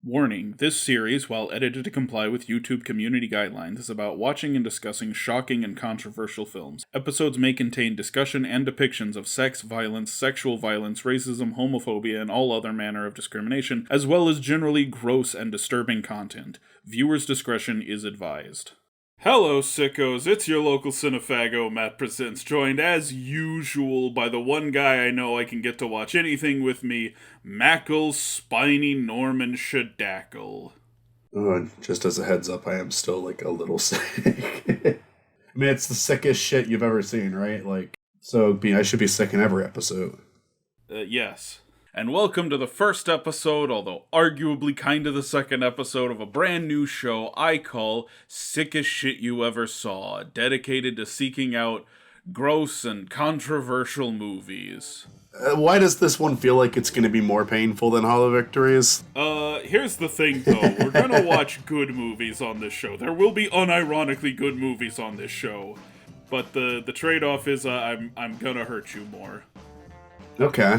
Warning, this series, while edited to comply with YouTube community guidelines, is about watching and discussing shocking and controversial films. Episodes may contain discussion and depictions of sex, violence, sexual violence, racism, homophobia, and all other manner of discrimination, as well as generally gross and disturbing content. Viewers' discretion is advised. Hello, sickos, it's your local Cinefago, Matt Presents, joined as usual by the one guy I know I can get to watch anything with me, Makal Spiny Norman Shadackle. Just as a heads up, I am still, a little sick. I mean, it's the sickest shit you've ever seen, right? I should be sick in every episode. Yes. And welcome to the first episode, although arguably kinda the second episode of a brand new show I call Sickest Shit You Ever Saw, dedicated to seeking out gross and controversial movies. Why does this one feel like it's going to be more painful than Hollow Victories? Here's the thing though, we're gonna watch good movies on this show. There will be unironically good movies on this show, but the trade-off is I'm gonna hurt you more. Okay.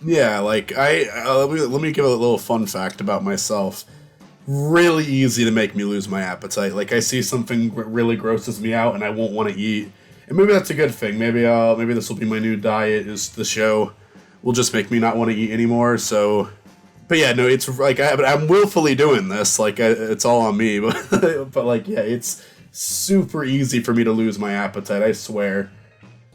Yeah, let me give a little fun fact about myself. Really easy to make me lose my appetite. I see something really grosses me out and I won't want to eat. And maybe that's a good thing. Maybe this will be my new diet, is the show will just make me not want to eat anymore. So, but yeah, no, it's I'm willfully doing this. It's all on me. But it's super easy for me to lose my appetite, I swear.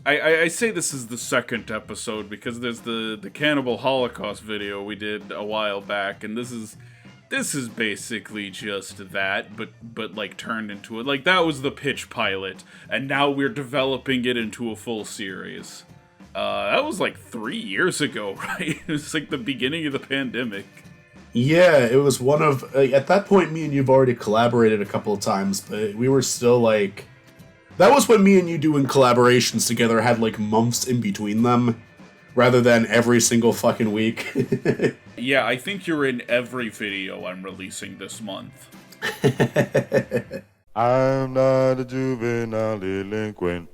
I say this is the second episode because there's the Cannibal Holocaust video we did a while back, and this is basically just that, but turned into it. That was the pitch pilot, and now we're developing it into a full series. That was 3 years ago, right? It was the beginning of the pandemic. Yeah, it was one of at that point me and you've already collaborated a couple of times, but we were still that was when me and you doing collaborations together had months in between them, rather than every single fucking week. Yeah, I think you're in every video I'm releasing this month. I'm not a juvenile delinquent.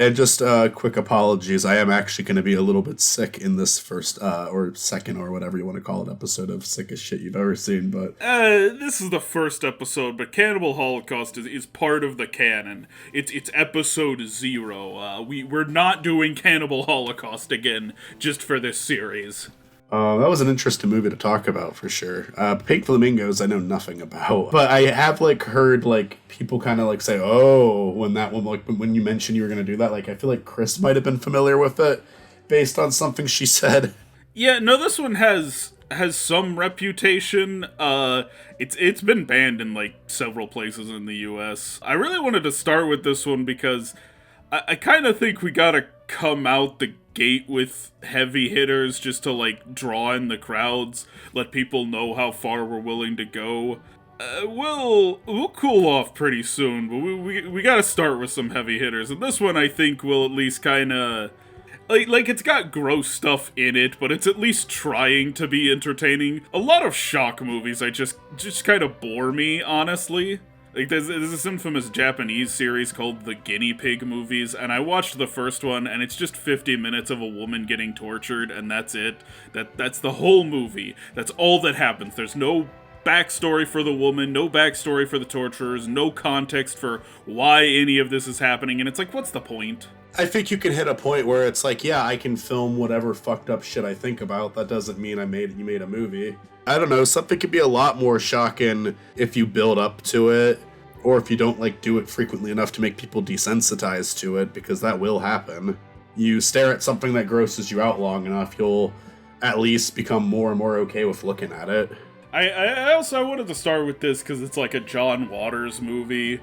And just quick apologies. I am actually going to be a little bit sick in this first, or second, or whatever you want to call it, episode of Sickest Shit You've Ever Seen, but... This is the first episode, but Cannibal Holocaust is part of the canon. It's episode 0. We're not doing Cannibal Holocaust again, just for this series. That was an interesting movie to talk about, for sure. Pink Flamingos, I know nothing about. But I have, heard, people kind of, say, oh, when that one, when you mentioned you were going to do that, I feel like Chris might have been familiar with it, based on something she said. Yeah, no, this one has some reputation. It's been banned in, several places in the US. I really wanted to start with this one because I kind of think we gotta come out the gate with heavy hitters just to draw in the crowds, let people know how far we're willing to go. We'll cool off pretty soon, but we gotta start with some heavy hitters, and this one I think will at least kinda it's got gross stuff in it, but it's at least trying to be entertaining. A lot of shock movies I just kind of bore me, honestly. There's this infamous Japanese series called The Guinea Pig Movies, and I watched the first one, and it's just 50 minutes of a woman getting tortured, and that's it. That's the whole movie. That's all that happens. There's no backstory for the woman, no backstory for the torturers, no context for why any of this is happening, and it's what's the point? I think you can hit a point where it's yeah, I can film whatever fucked up shit I think about. That doesn't mean you made a movie. I don't know, something could be a lot more shocking if you build up to it, or if you don't do it frequently enough to make people desensitized to it, because that will happen. You stare at something that grosses you out long enough, you'll at least become more and more okay with looking at it. I also wanted to start with this because it's a John Waters movie.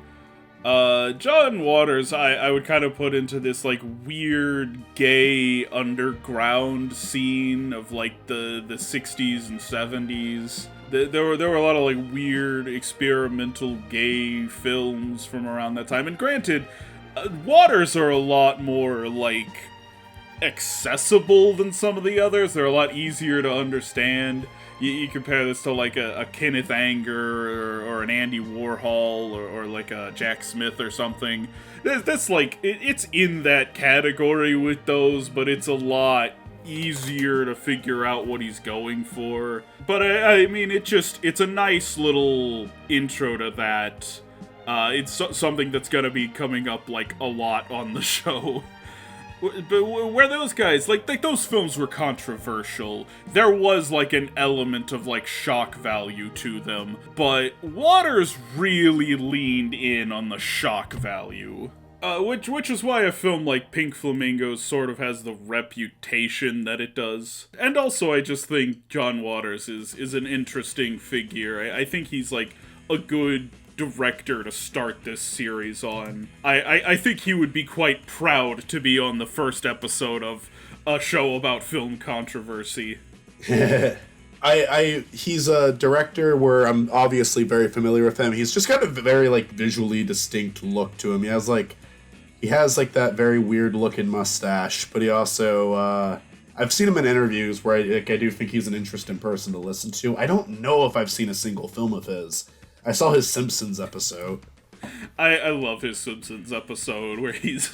John Waters, I would kind of put into this, weird gay underground scene of, the 60s and 70s. There were a lot of, weird experimental gay films from around that time. And granted, Waters are a lot more, accessible than some of the others. They're a lot easier to understand. You compare this to like a Kenneth Anger or an Andy Warhol or like a Jack Smith or something. That's like, it's in that category with those, but it's a lot easier to figure out what he's going for. But I mean, it's a nice little intro to that. It's something that's gonna be coming up like a lot on the show. But where those guys, like those films were controversial. There was like an element of like shock value to them, but Waters really leaned in on the shock value. Which is why a film like Pink Flamingos sort of has the reputation that it does. And also I just think John Waters is an interesting figure. I think he's like a good director to start this series on. I think he would be quite proud to be on the first episode of a show about film controversy. He's a director where I'm obviously very familiar with him. He's just got a very like visually distinct look to him. He has like that very weird looking mustache, but he also I've seen him in interviews where I do think he's an interesting person to listen to. I don't know if I've seen a single film of his. I saw his Simpsons episode. I love his Simpsons episode where he's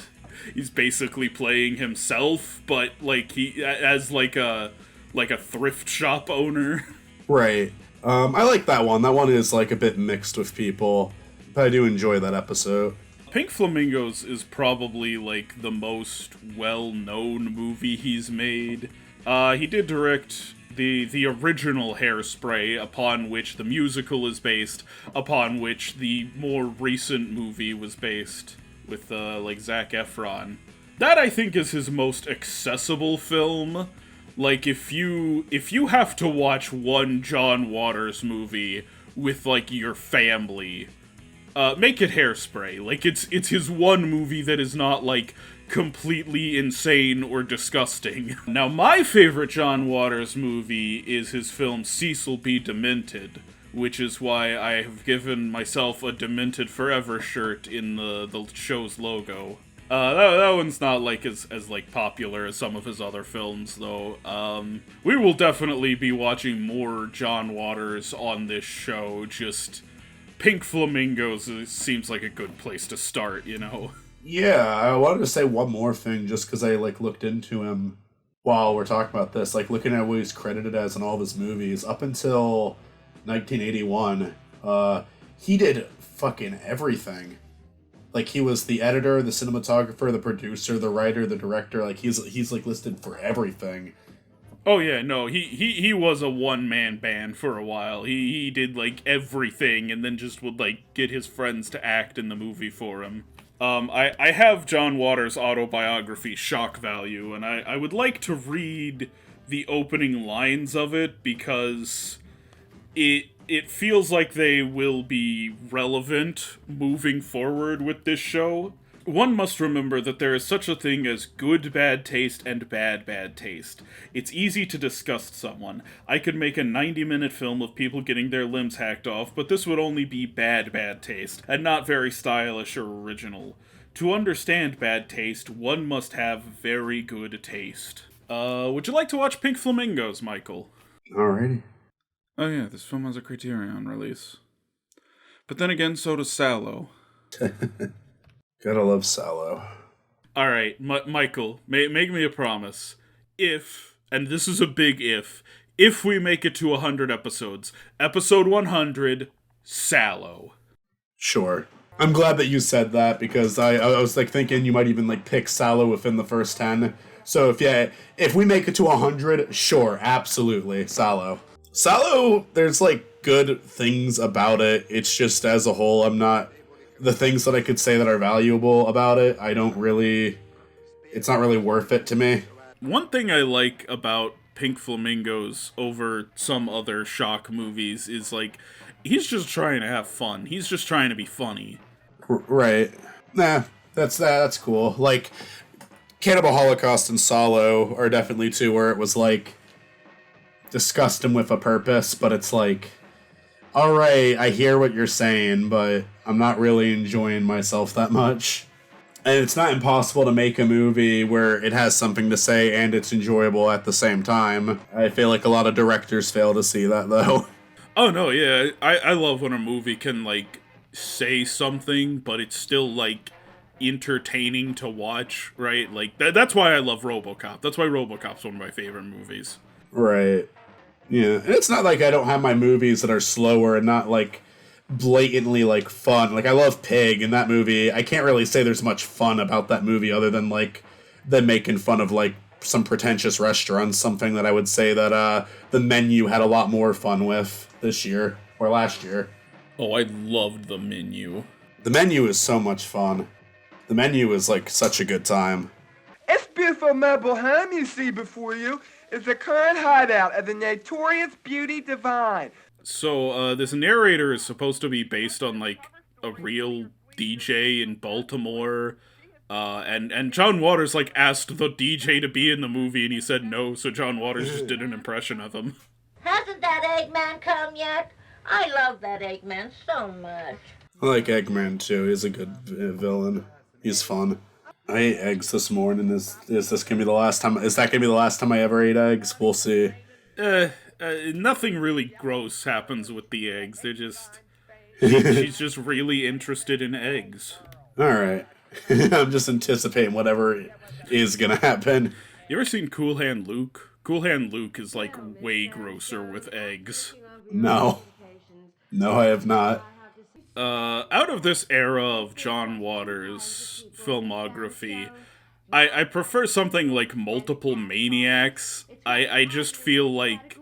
basically playing himself, but like he as like a thrift shop owner. Right. I like that one. That one is like a bit mixed with people, but I do enjoy that episode. Pink Flamingos is probably like the most well-known movie he's made. He did direct the original Hairspray, upon which the musical is based, upon which the more recent movie was based, with like Zac Efron. That I think is his most accessible film. Like if you have to watch one John Waters movie with like your family, make it Hairspray. Like it's his one movie that is not like completely insane or disgusting. Now, my favorite John Waters movie is his film Cecil B. Demented, which is why I have given myself a Demented Forever shirt in the show's logo. That one's not like as like popular as some of his other films, though. We will definitely be watching more John Waters on this show. Just Pink Flamingos seems like a good place to start, you know? Yeah, I wanted to say one more thing just because I like looked into him while we're talking about this. Like looking at what he's credited as in all of his movies up until 1981, he did fucking everything. Like he was the editor, the cinematographer, the producer, the writer, the director. Like he's like listed for everything. Oh yeah, no, he was a one-man band for a while. He did like everything and then just would like get his friends to act in the movie for him. I have John Waters' autobiography, Shock Value, and I would like to read the opening lines of it because it feels like they will be relevant moving forward with this show. One must remember that there is such a thing as good bad taste and bad bad taste. It's easy to disgust someone. I could make a 90-minute film of people getting their limbs hacked off, but this would only be bad bad taste, and not very stylish or original. To understand bad taste, one must have very good taste. Would you like to watch Pink Flamingos, Michael? Alrighty. Oh yeah, this film has a Criterion release. But then again, so does Sallow. Gotta love Sallow. Alright, Michael, make me a promise. If, and this is a big if we make it to 100 episodes, episode 100, Sallow. Sure. I'm glad that you said that because I was like thinking you might even like pick Sallow within the first 10. So if we make it to 100, sure, absolutely, Sallow. Sallow, there's like good things about it. It's just as a whole, the things that I could say that are valuable about it, it's not really worth it to me. One thing I like about Pink Flamingos over some other shock movies is like, he's just trying to have fun. He's just trying to be funny. Right. Nah, that's cool. Like, Cannibal Holocaust and Sallow are definitely two where it was like, disgust him with a purpose, but it's like, alright, I hear what you're saying, but I'm not really enjoying myself that much. And it's not impossible to make a movie where it has something to say and it's enjoyable at the same time. I feel like a lot of directors fail to see that, though. Oh no, yeah, I love when a movie can like say something, but it's still like entertaining to watch, right? Like that's why I love RoboCop. That's why RoboCop's one of my favorite movies. Right. Yeah. And it's not like I don't have my movies that are slower and not like blatantly like fun. Like I love Pig, and that movie, I can't really say there's much fun about that movie other than like them making fun of like some pretentious restaurants, something that I would say that The Menu had a lot more fun with this year or last year. Oh, I loved The Menu. The Menu is so much fun. The Menu is like such a good time. It's beautiful mobile home you see before you is the current hideout of the notorious Beauty Divine. So, this narrator is supposed to be based on, like, a real DJ in Baltimore, and John Waters, like, asked the DJ to be in the movie, and he said no, so John Waters just did an impression of him. Hasn't that Eggman come yet? I love that Eggman so much. I like Eggman, too. He's a good villain. He's fun. I ate eggs this morning. Is this gonna be the last time? Is that gonna be the last time I ever ate eggs? We'll see. Nothing really gross happens with the eggs. They're just... she's just really interested in eggs. Alright. I'm just anticipating whatever is gonna happen. You ever seen Cool Hand Luke? Cool Hand Luke is, like, way grosser with eggs. No. No, I have not. Out of this era of John Waters' filmography, I prefer something like Multiple Maniacs. I just feel like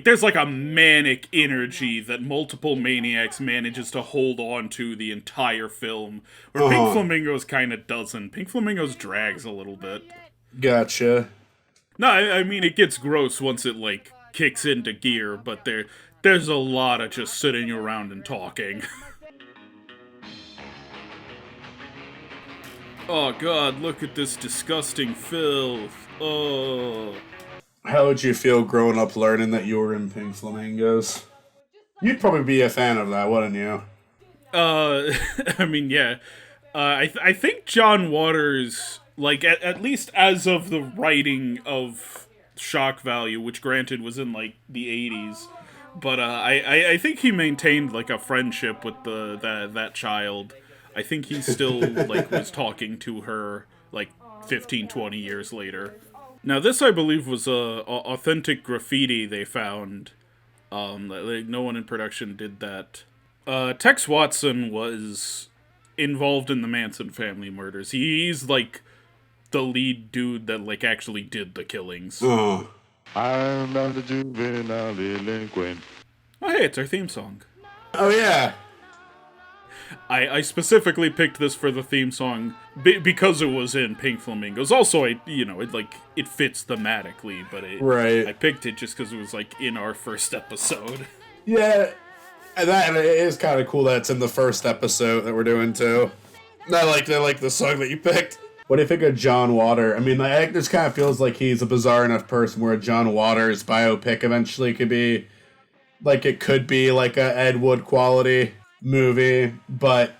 there's like a manic energy that Multiple Maniacs manages to hold on to the entire film, where Pink Flamingos kind of doesn't. Pink Flamingos drags a little bit. Gotcha. No, I mean, it gets gross once it, like, kicks into gear, but there's a lot of just sitting around and talking. Oh god, look at this disgusting filth. Oh. How would you feel growing up learning that you were in Pink Flamingos? You'd probably be a fan of that, wouldn't you? I mean, yeah. I think John Waters, like, at least as of the writing of Shock Value, which granted was in, like, the 80s, but I think he maintained, like, a friendship with that child. I think he still, like, was talking to her, like, 15, 20 years later. Now, this, I believe, was authentic graffiti they found. Like, no one in production did that. Tex Watson was involved in the Manson family murders. He's, like, the lead dude that, like, actually did the killings. Oh. I'm not a juvenile delinquent. Oh, hey, it's our theme song. Oh, yeah. I specifically picked this for the theme song because it was in Pink Flamingos. Also, it fits thematically, but right. I picked it just because it was, like, in our first episode. Yeah, and it is kind of cool that it's in the first episode that we're doing, too. I like the song that you picked. What do you think of John Waters? I mean, this kind of feels like he's a bizarre enough person where a John Waters biopic eventually could be, like, it could be, like, a Ed Wood quality movie, but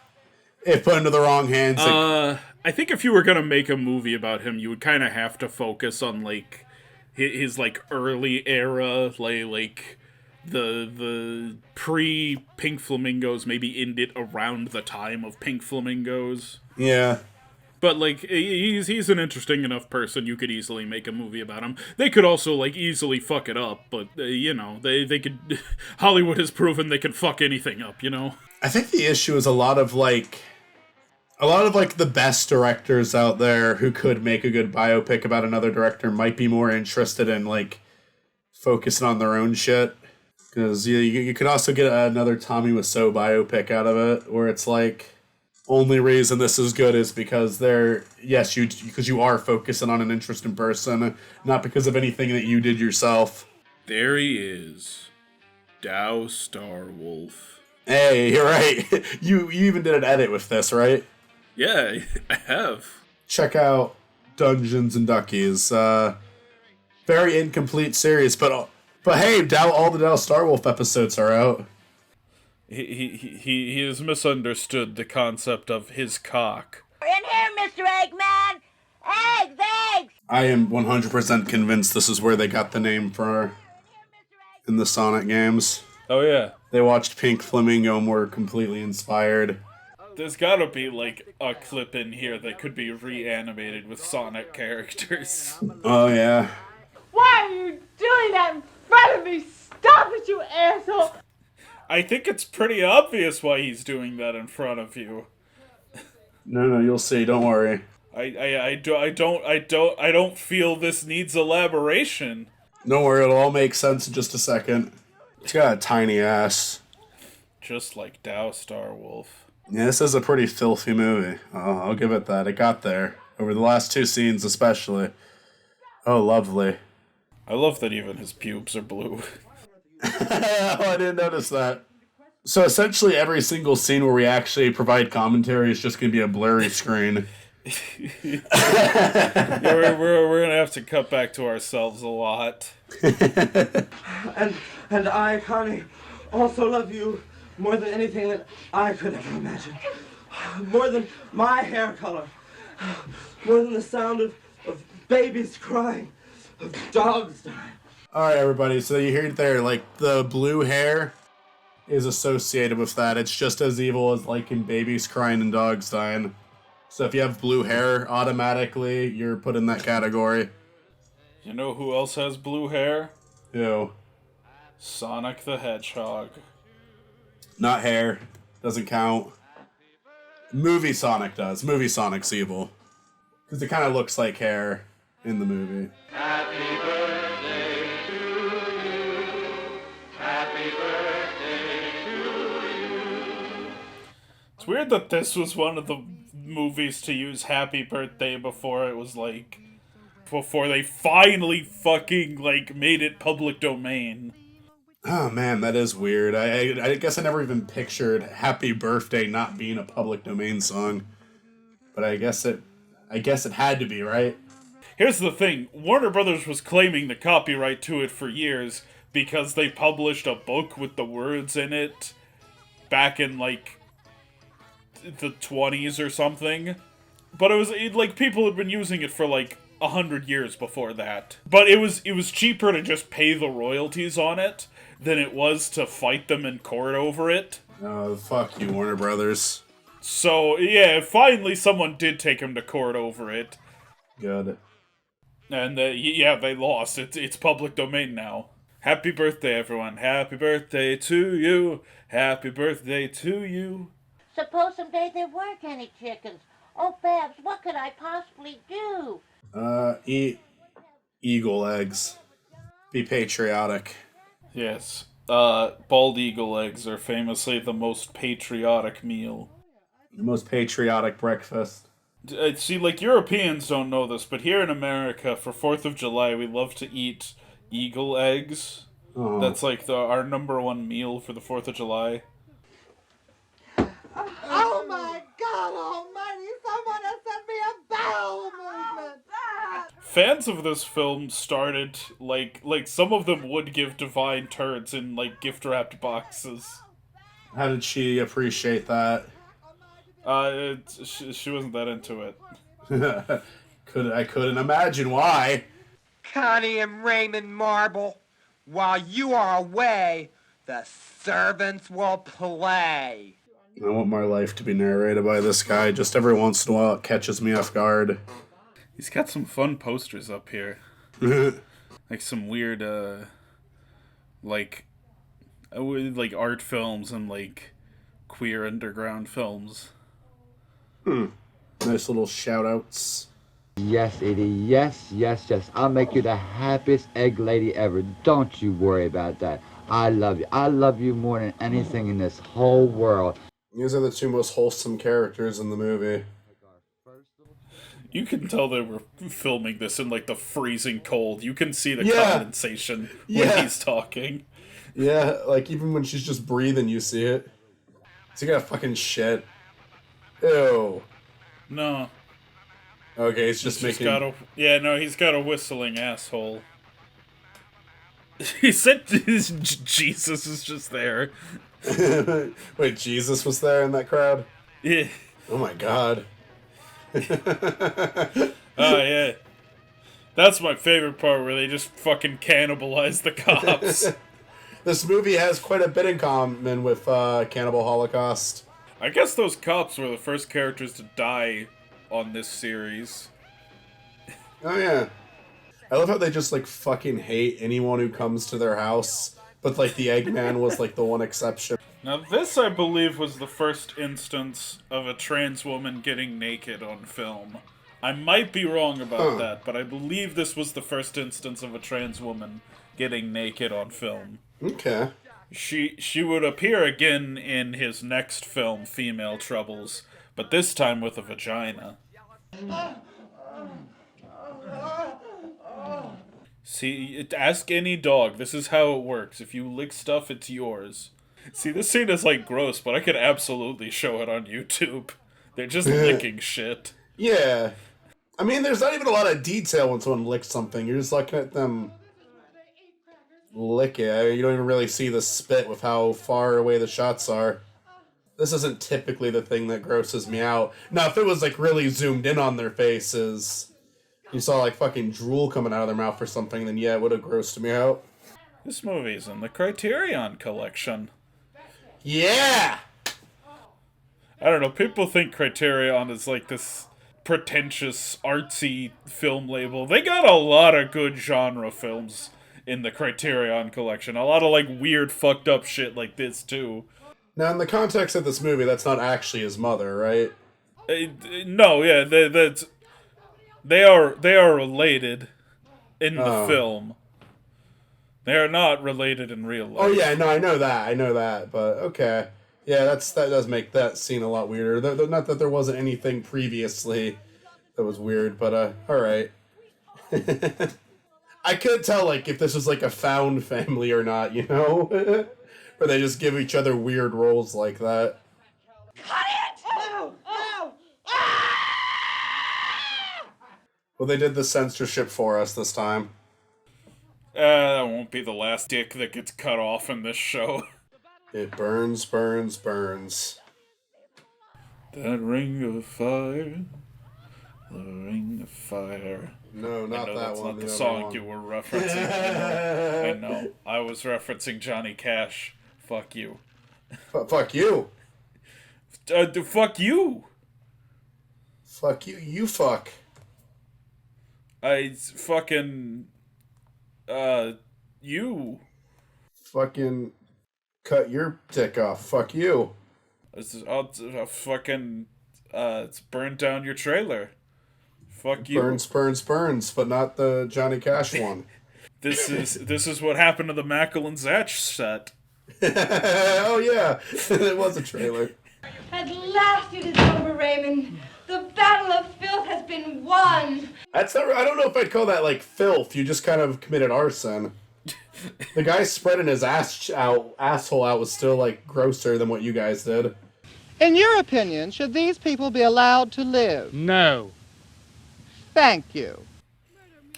if put into the wrong hands... I think if you were gonna make a movie about him, you would kind of have to focus on, like, his like, early era, like the pre-Pink Flamingos, maybe ended around the time of Pink Flamingos. Yeah. But, like, he's an interesting enough person, you could easily make a movie about him. They could also, like, easily fuck it up, but, they could... Hollywood has proven they can fuck anything up, you know? I think the issue is a lot of the best directors out there who could make a good biopic about another director might be more interested in, like, focusing on their own shit. Because you could also get another Tommy Wiseau biopic out of it, where it's like... Only reason this is good is because because you are focusing on an interesting person, not because of anything that you did yourself. There he is. Dow Starwolf. Hey, you're right. You even did an edit with this, right? Yeah, I have. Check out Dungeons and Duckies. Very incomplete series, but hey, all the Dow Starwolf episodes are out. He has misunderstood the concept of his cock. In here, Mr. Eggman! Eggs, eggs! I am 100% convinced this is where they got the name for in the Sonic games. Oh yeah. They watched Pink Flamingo and were completely inspired. There's gotta be, like, a clip in here that could be reanimated with Sonic characters. Oh, yeah. Why are you doing that in front of me? Stop it, you asshole! I think it's pretty obvious why he's doing that in front of you. No, you'll see. Don't worry. I don't feel this needs elaboration. Don't worry. It'll all make sense in just a second. It's got a tiny ass. Just like Dow Star Wolf. Yeah, this is a pretty filthy movie. Oh, I'll give it that. It got there. Over the last 2 scenes especially. Oh, lovely. I love that even his pubes are blue. Oh, I didn't notice that. So essentially every single scene where we actually provide commentary is just going to be a blurry screen. Yeah, we're gonna have to cut back to ourselves a lot. And I, Connie, also love you more than anything that I could ever imagine. More than my hair color. More than the sound of babies crying, of dogs dying. Alright, everybody, so you hear it there, like, the blue hair is associated with that. It's just as evil as, like, in babies crying and dogs dying. So if you have blue hair, automatically, you're put in that category. You know who else has blue hair? Ew. Sonic the Hedgehog. Not hair. Doesn't count. Movie Sonic does. Movie Sonic's evil. Because it kind of looks like hair in the movie. Happy birthday to you. Happy birthday to you. It's weird that this was one of the movies to use Happy Birthday before it was like... before they finally fucking, like, made it public domain. Oh man, that is weird. I guess I never even pictured Happy Birthday not being a public domain song. But I guess it had to be, right? Here's the thing, Warner Brothers was claiming the copyright to it for years because they published a book with the words in it back in, like, the 20s or something. But like, people had been using it for, like, 100 years before that. But it was cheaper to just pay the royalties on it than it was to fight them in court over it. Oh, fuck you, Warner Brothers. So, yeah, finally someone did take him to court over it. Good. And, yeah, they lost. It's public domain now. Happy birthday, everyone. Happy birthday to you. Happy birthday to you. Suppose someday there weren't any chickens. Oh, Babs, what could I possibly do? Eat eagle eggs. Be patriotic. Yes. Bald eagle eggs are famously the most patriotic meal. The most patriotic breakfast. See, like, Europeans don't know this, but here in America, for 4th of July, we love to eat eagle eggs. Oh. That's, like, our #1 meal for the 4th of July. Oh my God almighty, someone has sent me a bowel movement! Fans of this film started, like some of them would give Divine turds in, like, gift-wrapped boxes. How did she appreciate that? She wasn't that into it. I couldn't imagine why. Connie and Raymond Marble, while you are away, the servants will play. I want my life to be narrated by this guy. Just every once in a while it catches me off guard. He's got some fun posters up here. Like some weird, like art films and, like, queer underground films. Nice little shout-outs. Yes, Edie. Yes. I'll make you the happiest egg lady ever. Don't you worry about that. I love you. I love you more than anything in this whole world. These are the 2 most wholesome characters in the movie. You can tell they were filming this in, like, the freezing cold. You can see the condensation when he's talking. Yeah, like, even when she's just breathing, you see it. So you got fucking shit. Ew. No. Okay, he's just making... he's got a whistling asshole. He said Jesus is just there. Wait, Jesus was there in that crowd? Yeah. Oh my god. Oh, yeah. That's my favorite part, where they just fucking cannibalize the cops. This movie has quite a bit in common with Cannibal Holocaust. I guess those cops were the first characters to die on this series. Oh yeah. I love how they just like fucking hate anyone who comes to their house, but like the Eggman was like the one exception. Now this, I believe, was the first instance of a trans woman getting naked on film. I might be wrong about that, but I believe this was the first instance of a trans woman getting naked on film. Okay. She would appear again in his next film, Female Troubles, but this time with a vagina. See, ask any dog. This is how it works. If you lick stuff, it's yours. See, this scene is, like, gross, but I could absolutely show it on YouTube. They're just licking shit. Yeah. I mean, there's not even a lot of detail when someone licks something. You're just looking at them lick it. You don't even really see the spit with how far away the shots are. This isn't typically the thing that grosses me out. Now, if it was, like, really zoomed in on their faces, you saw, like, fucking drool coming out of their mouth or something, then yeah, it would have grossed me out. This movie's in the Criterion Collection. Yeah! I don't know, people think Criterion is like this pretentious, artsy film label. They got a lot of good genre films in the Criterion Collection. A lot of, like, weird, fucked up shit like this, too. Now, in the context of this movie, that's not actually his mother, right? No, yeah, they are related in the film. They are not related in real life. Oh yeah, no, I know that, but okay. Yeah, that does make that scene a lot weirder. Not that there wasn't anything previously that was weird, but alright. I could tell, like, if this was, like, a found family or not, you know? Where they just give each other weird roles like that. Cut it! Ow! Ow! Well, they did the censorship for us this time. That won't be the last dick that gets cut off in this show. It burns, burns, burns. That ring of fire. The ring of fire. No, not that that's one. Not the other song one. you were referencing. I know. I was referencing Johnny Cash. Fuck you. Fuck you. Fuck you. Fuck you. You fuck. I fucking. You. Fucking cut your dick off. Fuck you. It's burned down your trailer. Fuck you. Burns, burns, burns, but not the Johnny Cash one. This is what happened to the Makal and Zatch set. Oh yeah, it was a trailer. At last it is over, Raymond. The battle of filth has been won. I don't know if I'd call that like filth. You just kind of committed arson. The guy spreading his asshole out was still like grosser than what you guys did. In your opinion, should these people be allowed to live? No. Thank you.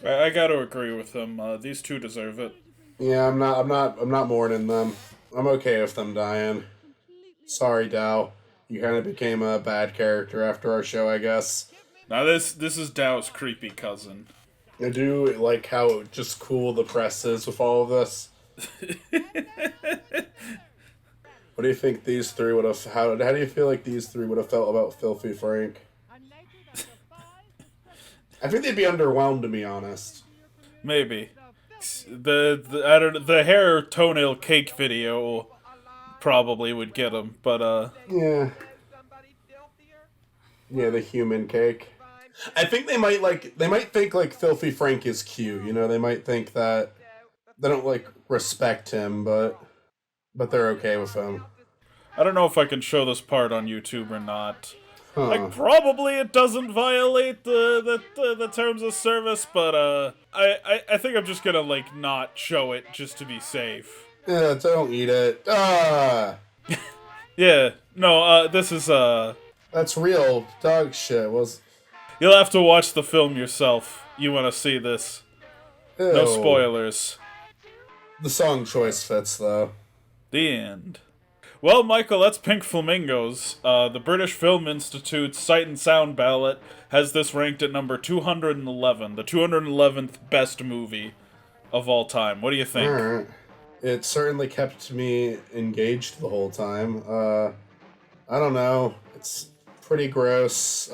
I got to agree with them. These two deserve it. Yeah, I'm not mourning them. I'm okay with them dying. Sorry, Dow. You kind of became a bad character after our show, I guess. Now this is Dow's creepy cousin. I do like how just cool the press is with all of this. What do you think these three would have? How do you feel like these three would have felt about Filthy Frank? I think they'd be underwhelmed, to be honest. Maybe. The hair toenail cake video probably would get them, but yeah, the human cake. I think they might think like Filthy Frank is cute. You know, they might think that they don't like respect him, but they're okay with him. I don't know if I can show this part on YouTube or not. Huh. Like, probably it doesn't violate the terms of service, but I think I'm just gonna like not show it just to be safe. Yeah, don't eat it. Yeah, no, this is that's real dog shit. You'll have to watch the film yourself. You want to see this? Ew. No spoilers. The song choice fits though. The end. Well, Michael, that's Pink Flamingos. The British Film Institute's Sight and Sound ballot has this ranked at number 211, the 211th best movie of all time. What do you think? Alright. It certainly kept me engaged the whole time. I don't know. It's pretty gross.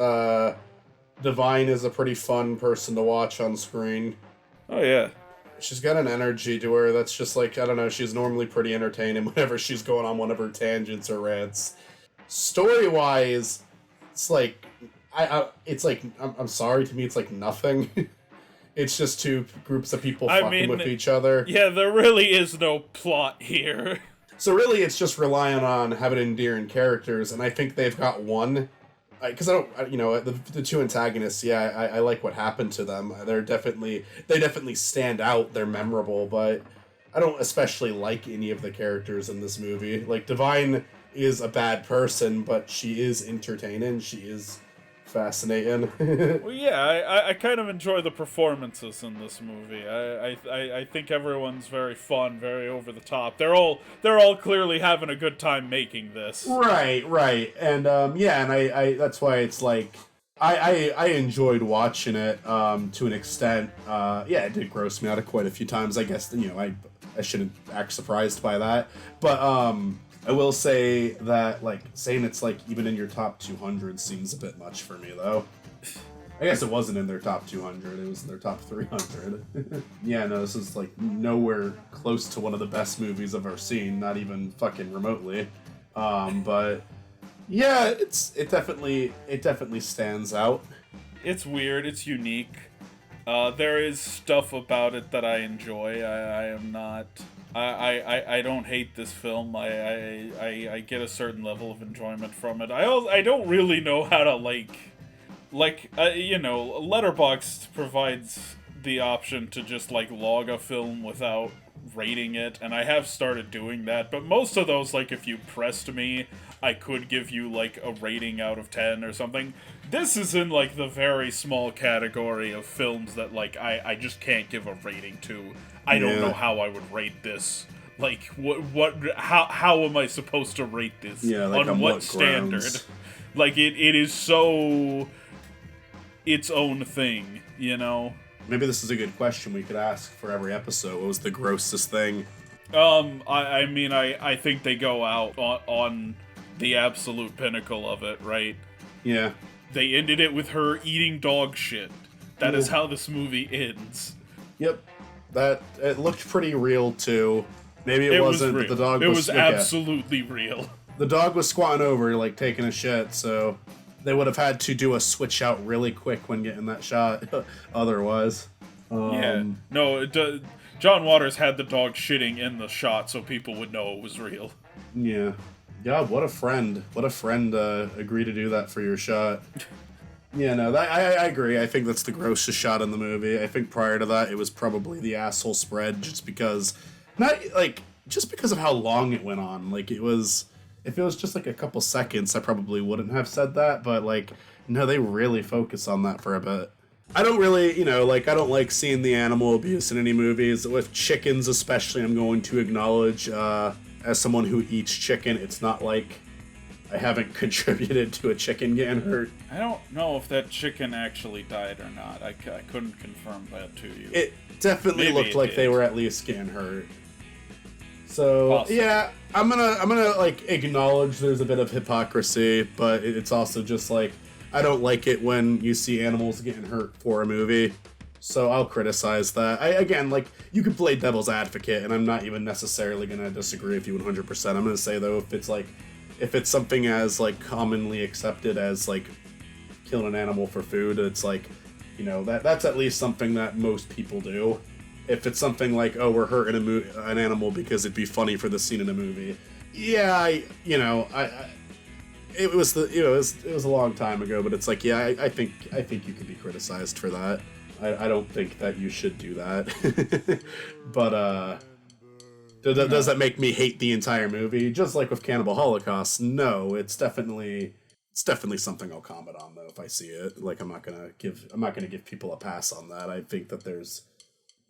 Divine is a pretty fun person to watch on screen. Oh, yeah. She's got an energy to her that's just like, I don't know, she's normally pretty entertaining whenever she's going on one of her tangents or rants. Story-wise, it's like, I'm sorry, to me it's like nothing. It's just two groups of people fucking with each other. Yeah, there really is no plot here. So really it's just relying on having endearing characters, and I think they've got one. Because the two antagonists, yeah, I like what happened to them. They definitely stand out. They're memorable, but I don't especially like any of the characters in this movie. Like, Divine is a bad person, but she is entertaining. She is fascinating. Well, yeah, I kind of enjoy the performances in this movie. I think everyone's very fun, very over the top. They're all clearly having a good time making this. Right, and I that's why it's like I enjoyed watching it to an extent. It did gross me out quite a few times. I guess I shouldn't act surprised by that, but I will say that, like, saying it's, like, even in your top 200 seems a bit much for me, though. I guess it wasn't in their top 200, it was in their top 300. Yeah, no, this is, like, nowhere close to one of the best movies I've ever seen, not even fucking remotely. But, yeah, it definitely stands out. It's weird, it's unique. There is stuff about it that I enjoy. I am not... I don't hate this film. I get a certain level of enjoyment from it. I don't really know how to Letterboxd provides the option to just like log a film without rating it, and I have started doing that, but most of those, like, if you pressed me, I could give you like a rating out of 10 or something. This is in like the very small category of films that like I just can't give a rating to. I don't know how I would rate this. Like, how am I supposed to rate this? Yeah, like on what standard? Grounds? Like, it is so its own thing, you know? Maybe this is a good question we could ask for every episode. What was the grossest thing? I think they go out on the absolute pinnacle of it, right? Yeah. They ended it with her eating dog shit. That is how this movie ends. Yep. It looked pretty real, too. Maybe it wasn't, was but the dog was... It was absolutely real. The dog was squatting over, like, taking a shit, so they would have had to do a switch out really quick when getting that shot, otherwise. No, John Waters had the dog shitting in the shot so people would know it was real. Yeah. God, what a friend. What a friend agreed to do that for your shot. Yeah, no, I agree. I think that's the grossest shot in the movie. I think prior to that, it was probably the asshole spread, just because of how long it went on. Like, if it was just like a couple seconds, I probably wouldn't have said that, but like, no, they really focus on that for a bit. I don't really, I don't like seeing the animal abuse in any movies. With chickens especially, I'm going to acknowledge, as someone who eats chicken, it's not like I haven't contributed to a chicken getting hurt. I don't know if that chicken actually died or not. I couldn't confirm that to you. It definitely looked like they were at least getting hurt. So, Possibly. Yeah, I'm gonna like acknowledge there's a bit of hypocrisy, but it's also just like, I don't like it when you see animals getting hurt for a movie. So I'll criticize that. You can play devil's advocate, and I'm not even necessarily gonna disagree with you 100%. I'm gonna say though, if it's something as like commonly accepted as like killing an animal for food, it's like, that's at least something that most people do. If it's something like, oh, we're hurting an animal because it'd be funny for the scene in a movie, yeah, it was a long time ago, but it's like, yeah, I think you could be criticized for that. I don't think that you should do that. But does that make me hate the entire movie? Just like with Cannibal Holocaust, no, it's definitely something I'll comment on though if I see it. Like, I'm not gonna give people a pass on that. I think that there's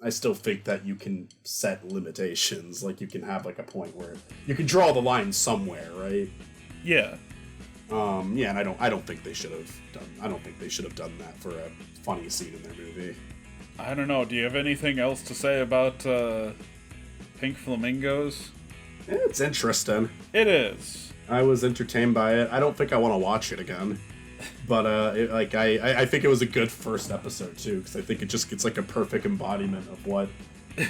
I still think that you can set limitations. Like, you can have, like, a point where you can draw the line somewhere, right? Yeah. Yeah, and I don't think they should have done that for a funny scene in their movie. I don't know. Do you have anything else to say about Pink Flamingos? It's interesting. It is. I was entertained by it. I don't think I want to watch it again. But I think it was a good first episode too, because I think it just gets like a perfect embodiment of what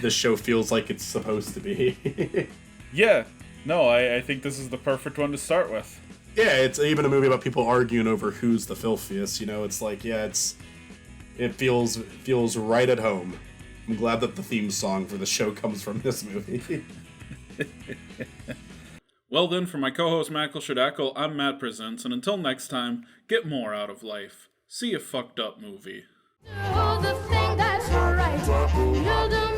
this show feels like it's supposed to be. Yeah. No, I think this is the perfect one to start with. Yeah, it's even a movie about people arguing over who's the filthiest. You know, it's like, yeah, it feels right at home. I'm glad that the theme song for the show comes from this movie. Well then, for my co-host Makal Shadackle, I'm Matt Presents, and until next time, get more out of life. See a fucked up movie. Do the thing that's right. You'll do